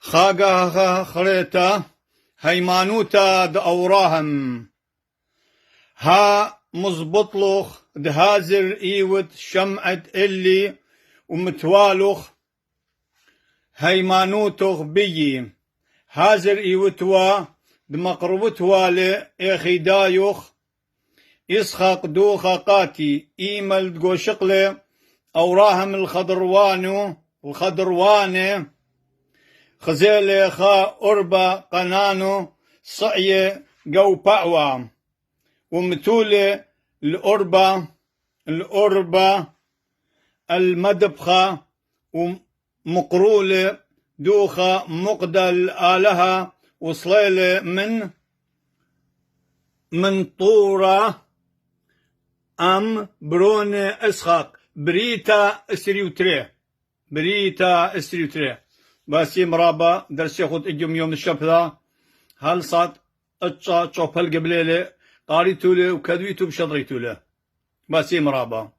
خاقا خريتا هيمانوتا دأوراهم ها مزبطلخ دهازر ايوت شمعت اللي ومتوالخ هيمانوتخ بيي هازر ايوتوا دمقربتوا لإخي دايوخ يسخق دوخا قاتي ايمل دقوشقلي اوراهم الخضرواني خزيلي خا أربا قنانو صعية قو باعوا ومتولي الأربا المدبخة ومقرولة دوخة مقدل آلها وصليلة من طورة أم بروني إسخاق بريتا استريوتري باسي مرابا درسي خود اجم يوم الشبثة هل صاد اتشا شوف هالقبليلة قاريتولي وكدويتو بشضريتولي باسي مرابا